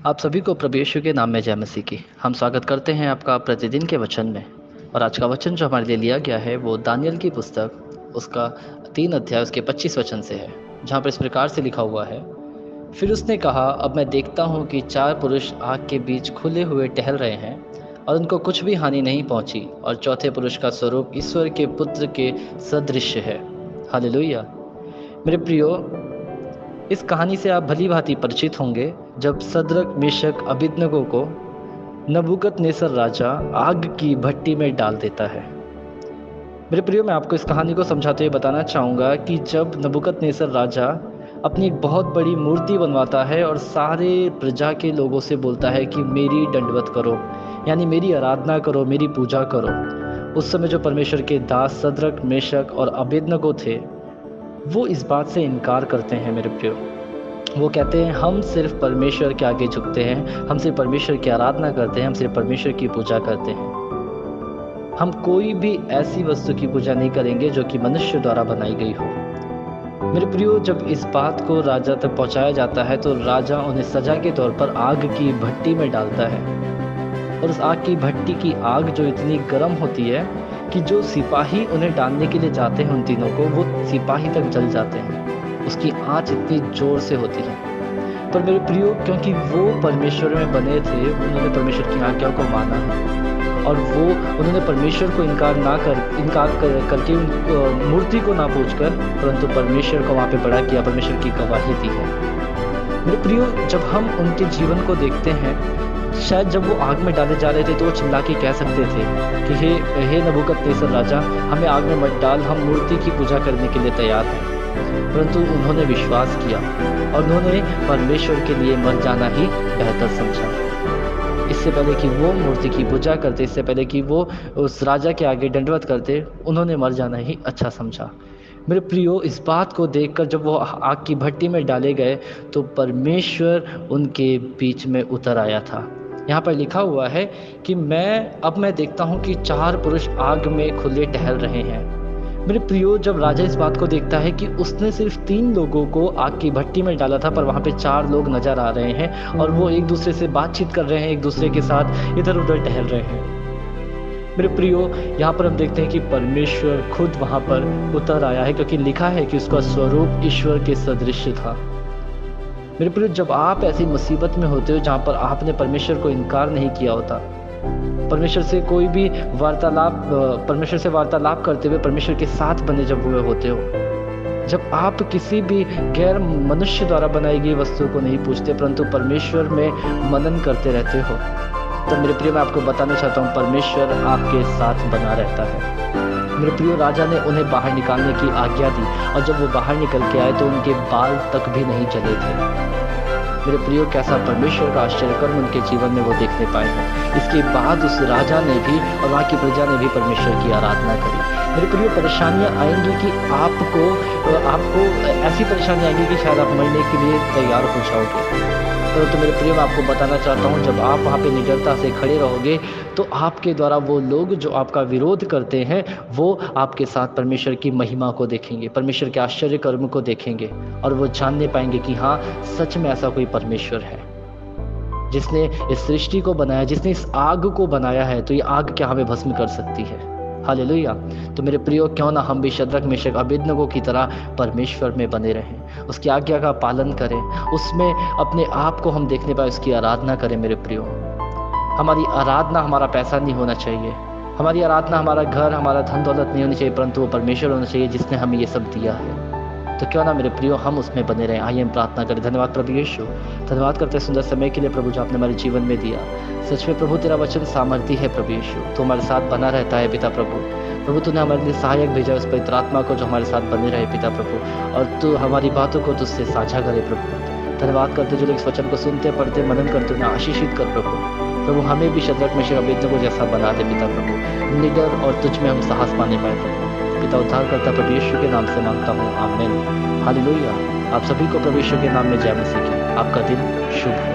आप सभी को प्रभु यीशु के नाम में जय मसीह की। हम स्वागत करते हैं आपका प्रतिदिन के वचन में। और आज का वचन जो हमारे लिए लिया गया है वो दानियल की पुस्तक उसका 3 अध्याय उसके 25 वचन से है, जहाँ पर इस प्रकार से लिखा हुआ है। फिर उसने कहा, अब मैं देखता हूँ कि 4 पुरुष आग के बीच खुले हुए टहल रहे हैं और उनको कुछ भी हानि नहीं पहुँची, और चौथे पुरुष का स्वरूप ईश्वर के पुत्र के सदृश है। हालेलुया। मेरे प्रियो, इस कहानी से आप भली भांति परिचित होंगे जब सद्रक, मेशक, अबेदनगो को नबूकदनेस्सर राजा आग की भट्टी में डाल देता है। मेरे प्रियो, मैं आपको इस कहानी को समझाते हुए बताना चाहूँगा कि जब नबूकदनेस्सर राजा अपनी एक बहुत बड़ी मूर्ति बनवाता है और सारे प्रजा के लोगों से बोलता है कि मेरी दंडवत करो, यानी मेरी आराधना करो, मेरी पूजा करो। उस समय जो परमेश्वर के दास सद्रक, मेशक और अबेदनगो थे, वो इस बात से इनकार करते हैं। मेरे प्रियो, वो कहते हैं हम सिर्फ परमेश्वर के आगे झुकते हैं, हम सिर्फ परमेश्वर की आराधना करते हैं, हम सिर्फ परमेश्वर की पूजा करते हैं। हम कोई भी ऐसी वस्तु की पूजा नहीं करेंगे जो कि मनुष्य द्वारा बनाई गई हो। मेरे प्रियो, जब इस बात को राजा तक पहुंचाया जाता है तो राजा उन्हें सजा के तौर पर आग की भट्टी में डालता है। और उस आग की भट्टी की आग जो इतनी गर्म होती है कि जो सिपाही उन्हें डालने के लिए जाते हैं उन तीनों को, वो सिपाही तक जल जाते हैं। उसकी आंच इतनी जोर से होती है। पर मेरे प्रियो, क्योंकि वो परमेश्वर में बने थे, उन्होंने परमेश्वर की आज्ञा को माना और उन्होंने परमेश्वर को इनकार करके उन मूर्ति को ना पूछकर, परंतु परमेश्वर को वहाँ पे बड़ा किया, परमेश्वर की गवाही दी है। मेरे प्रियो, जब हम उनके जीवन को देखते हैं, शायद जब वो आग में डाले जा रहे थे तो वो चिल्ला के कह सकते थे कि हे नबूकदनेस्सर राजा, हमें आग में मत डाल, हम मूर्ति की पूजा करने के लिए तैयार हैं। परंतु उन्होंने विश्वास किया और उन्होंने परमेश्वर के लिए मर जाना ही बेहतर समझा। इससे पहले कि वो मूर्ति की पूजा करते, इससे पहले कि वो उस राजा के आगे दंडवत करते, उन्होंने मर जाना ही अच्छा समझा। मेरे प्रियो, इस बात को देखकर जब वो आग की भट्टी में डाले गए तो परमेश्वर उनके बीच में उतर आया था। यहाँ पर लिखा हुआ है कि अब मैं देखता हूँ कि 4 पुरुष आग में खुले टहल रहे हैं। मेरे प्रियो, जब राजा इस बात को देखता है कि उसने सिर्फ 3 लोगों को आग की भट्टी में डाला था, पर वहाँ पे 4 लोग नजर आ रहे हैं और वो एक दूसरे से बातचीत कर रहे हैं, एक दूसरे के साथ इधर उधर टहल रहे हैं। मेरे प्रियो, यहाँ पर हम देखते हैं कि परमेश्वर खुद वहाँ पर उतर आया है, क्योंकि लिखा है कि उसका स्वरूप ईश्वर के सदृश था। मेरे प्रियो, जब आप ऐसी मुसीबत में होते हो जहाँ पर आपने परमेश्वर को इनकार नहीं किया होता, परमेश्वर से वार्तालाप करते हुए परमेश्वर के साथ बने जब हुए होते हो, जब आप किसी भी गैर मनुष्य द्वारा बनाई गई वस्तु को नहीं पूछते परंतु परमेश्वर में मनन करते रहते हो, तो मेरे प्रियो, मैं आपको बताना चाहता हूँ, परमेश्वर आपके साथ बना रहता है। मेरे प्रियो, राजा ने उन्हें बाहर निकालने की आज्ञा दी और जब वो बाहर निकल के आए तो उनके बाल तक भी नहीं जले थे। मेरे प्रियो, कैसा परमेश्वर का आश्चर्य कर्म उनके जीवन में वो देखने पाए हैं। इसके बाद उस राजा ने भी और वहाँ की प्रजा ने भी परमेश्वर की आराधना करी। मेरे प्रियो, परेशानियाँ आएंगी कि आपको ऐसी परेशानी आएंगी कि शायद आप मरने के लिए तैयार हो जाओगे। तो मेरे प्रियो, मैं आपको बताना चाहता हूँ, जब आप वहाँ पे निडरता से खड़े रहोगे तो आपके द्वारा वो लोग जो आपका विरोध करते हैं वो आपके साथ परमेश्वर की महिमा को देखेंगे, परमेश्वर के आश्चर्य कर्म को देखेंगे और वो जानने पाएंगे कि हाँ, सच में ऐसा कोई परमेश्वर है जिसने इस सृष्टि को बनाया, जिसने इस आग को बनाया है, तो ये आग क्या हमें भस्म कर सकती है। हालेलुया। तो मेरे प्रियो, क्यों ना हम भी सद्रक, मेशक, अबेदनगो की तरह परमेश्वर में बने रहें, उसकी आज्ञा का पालन करें, उसमें अपने आप को हम देखने पाए, उसकी आराधना करें। मेरे प्रियो, हमारी आराधना हमारा पैसा नहीं होना चाहिए, हमारी आराधना हमारा घर, हमारा धन दौलत नहीं होनी चाहिए, परंतु वो परमेश्वर होना चाहिए जिसने हमें ये सब दिया है। तो क्यों ना मेरे प्रियो हम उसमें बने रहें। आइए हम प्रार्थना करें। धन्यवाद प्रभु यीशु, धन्यवाद करते हैं सुंदर समय के लिए प्रभु जो आपने हमारे जीवन में दिया। सच में प्रभु, तेरा वचन सामर्थ्य है प्रभु यीशु, तो हमारे साथ बना रहता है पिता प्रभु। तूने हमारे लिए सहायक भेजा, उस पवित्र आत्मा को जो हमारे साथ बने रहे पिता प्रभु, और तू हमारी बातों को तुझसे साझा करे प्रभु। धन्यवाद करते जो लोग इस वचन को सुनते, पढ़ते, मनन करते, उन्हें आशीषित कर प्रभु। हमें भी सद्रक, मेशक, अबेदनगो जैसा बना दे पिता प्रभु, निडर और तुझ में हम साहस पाने पाए प्रभु। पिता, उद्धार करता प्रभु यीशु के नाम से मांगता हूँ, आमीन। हालेलुया। आप सभी को प्रभु यीशु के नाम में जय मसीह की। आपका दिन शुभ हो।